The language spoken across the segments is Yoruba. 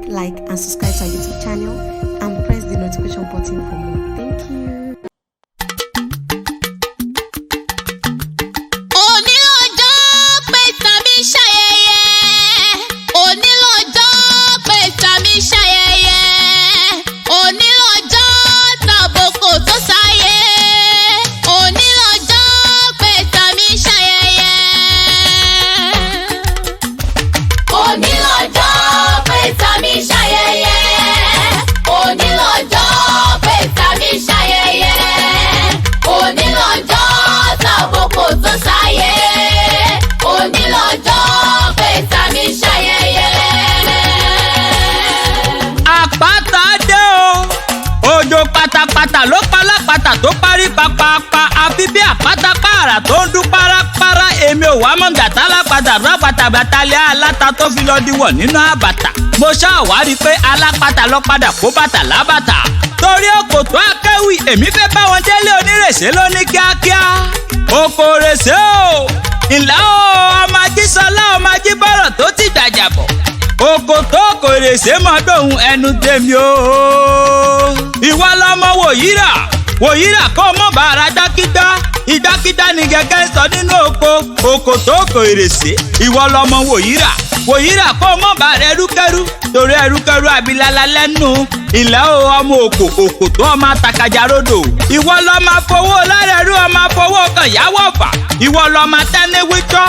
like, and subscribe to our YouTube channel and press the notification button for more. Thank you. Pátápátá ló palápàtà tó parí papapa àfi bí àpáta pààrà tó ń dún párápárá èmi ò wá mọ̀ gàtá lápàtà rápàtà bàtàlẹ́ aláta tó fi lọ diwọ̀ nínú àbàtà mo ṣàwárí pé alápàtà lọ padà kó bàtà lábàtà torí òkòtó akéwì èmi fẹ́ bá wọn délé onírèsé lóní kíákíá oko rèsé o ìlà o ọmọ ajísọlá ọmọ ajíbọ̀rọ̀ tó ti gbàjà bọ̀ òkòtó kò rèsé mọ́ dòun ẹnu tèmi o ìwọ lọmọ wòyíra kó mọ bàrà dákídá ìdákídá ni gẹ́gẹ́ sọ nínú oko òkòtó kò rèsé ìwọ lọmọ wòyíra kó mọ bàrà ẹrúkẹrú torí ẹrúkẹrú abilala lẹ́nu ilẹ̀ o ọmọ òkòtó ọmọ àtàkàjà rodò ìwọ lọmọ fowó lárẹ̀rú ọmọ fowó kan yáwó fà ìwọ lọmọ tẹ́ni wíjọ́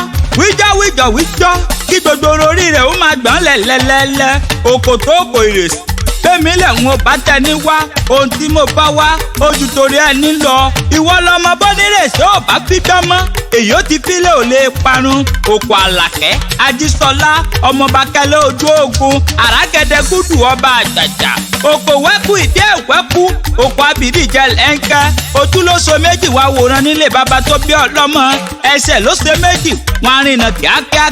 kí gbogbo orí rẹ̀ ó máa gbọ́n lẹ́lẹ́lẹ́lẹ́ òkòtó kò rèsé fẹ́mi lẹ̀ ń bá tẹni wá ohun tí mo bá wá ojú torí ẹni lọ ìwọ lọmọ bọ́nírèsé ò bá fi dán mọ́ èyí ó ti fílẹ̀ ò lè parun òkò àlàkẹ́ ajísọlá ọmọọba kẹlẹ́ ojú ogun àràgẹ́dẹ́ gúdù ọba àjàjà òkò wẹ́kú ìdí ẹ̀wẹ́kú òkò abìdí jẹ lẹ́ńkẹ́ ojú ló so méjì wá wòran nílé bàbá tó bí ọlọ́mọ ẹsẹ̀ ló ṣe méjì wọn rìnà kíákíá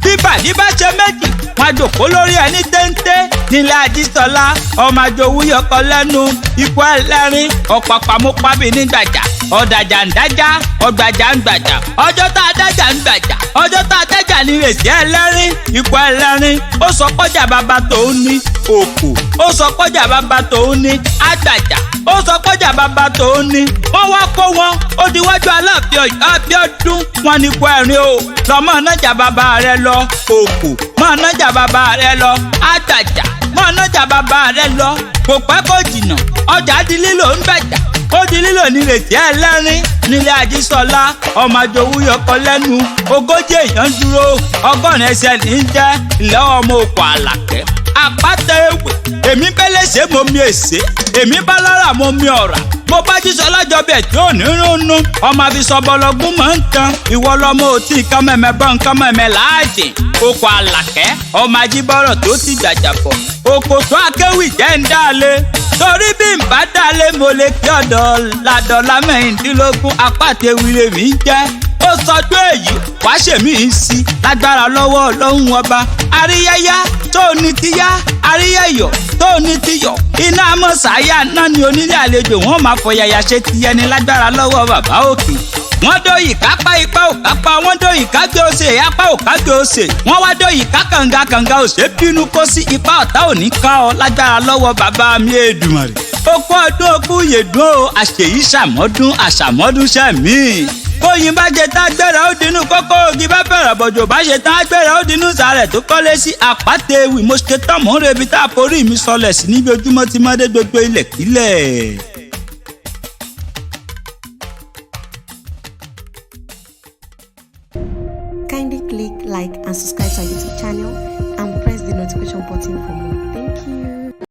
bíbàdí bá ṣe méjì wọn jòkó lórí ẹni téńté nílẹ̀ àjísọlá ọmọ àjòwú yọkọ lẹ́nu ikú ẹlẹ́rìn ọ̀pàpàmọ́pàbí nígbàjà ọ̀dàjà ń dájà ọ̀gbàjà ń gbàjà ọjọ́ tá a dájà ń gbàjà ọjọ́ tá a dájà ní rèsí ẹlẹ́rìn ikú ẹlẹ́rìn ó sọ kọjá bàbá tòun ní òkú ó sọ kọjá bàbá tòun ní àgbàjà ó sọ kọjá bàbá tòun ní wọ́n wá kó wọn ó diwájú aláàfin Abíọ́dún wọn ní kú ẹ̀rín o lọ́mọ nájà bàbá rẹ lọ òkú mọ́ nájà bàbá rẹ lọ àgbàjà mọ́ nájà bàbá rẹ lọ kò pẹ́ kò jìnnà ọjà di lílò ń bẹ̀jà ó di lílò nírètí ẹlẹ́rìn nílé àjísọlá ọmọ àjòwú yọkọ lẹ́nu ogójì èèyàn dúró ọgọ́rin ẹsẹ̀ ní jẹ́ ilẹ̀ ọmọ òkò àlàkẹ́ àpáta ewé èmi bẹ́lẹ́sẹ̀ mo mi èsè èmi bá lára mo mi ọ̀rà mo bá jísọlá jọbẹ̀ tí ò ní rúnú ọmọ àfisọ̀bọ̀lọ́gún mọ̀ ń tan ìwọ lọmọ òtí nǹkan mẹ́mẹ́ bọ́ nǹkan mẹ́mẹ́ láàjìn òkò àlàkẹ́ ọmọ ajíbọ̀rọ̀ tó ti gbàjàbọ̀ òkòtó akéwì jẹ́ ń dáálé torí bí n bá dáálé mo lè kí ọ̀dọ̀ ládọ́lá mẹ́rìndínlógún apáta ewì lèmi ń jẹ́ ó sọdún èyí wàá ṣèmí ń sí lágbára lọ́wọ́ ọlọ́run ọba àríyáyá tó ní tíyá àríyáyọ̀ tó ní tíyọ̀ iná amọ̀sáyà náà ni onílé àlejò wọn máa fọyàyà ṣe tiyẹni lágbára lọ́wọ́ bàbá òkè wọ́n dóyì kápá ipá ò kápá wọ́n dóyì kágbé òsè apá ò kágbé òsè wọ́n wá dóyì ká kànga òsè bínú kó sí ipá ọ̀tá ò ní ká ọ lágbára lọ́wọ́ bàbá mi Èdùmàrè okú ọdún okú yèdún o àṣèyí àṣàmọ́dún ṣẹ̀mí bóyin bá jẹ tá gbéra ó dinú kókó ògì bá bẹ̀rẹ̀ bọ̀jọ̀ bá ṣe tá gbéra ó dinú sàrẹ̀ tó kọ́lé sí àpáta ewì mo ṣe tán mò ń rebi tá a forí mi sọlẹ̀ sí níbi ojúmọ́ tí mọ́dé gbogbo ilẹ̀ kílẹ̀. Kindly click like and subscribe to our YouTube channel and press the notification button for more. Thank you.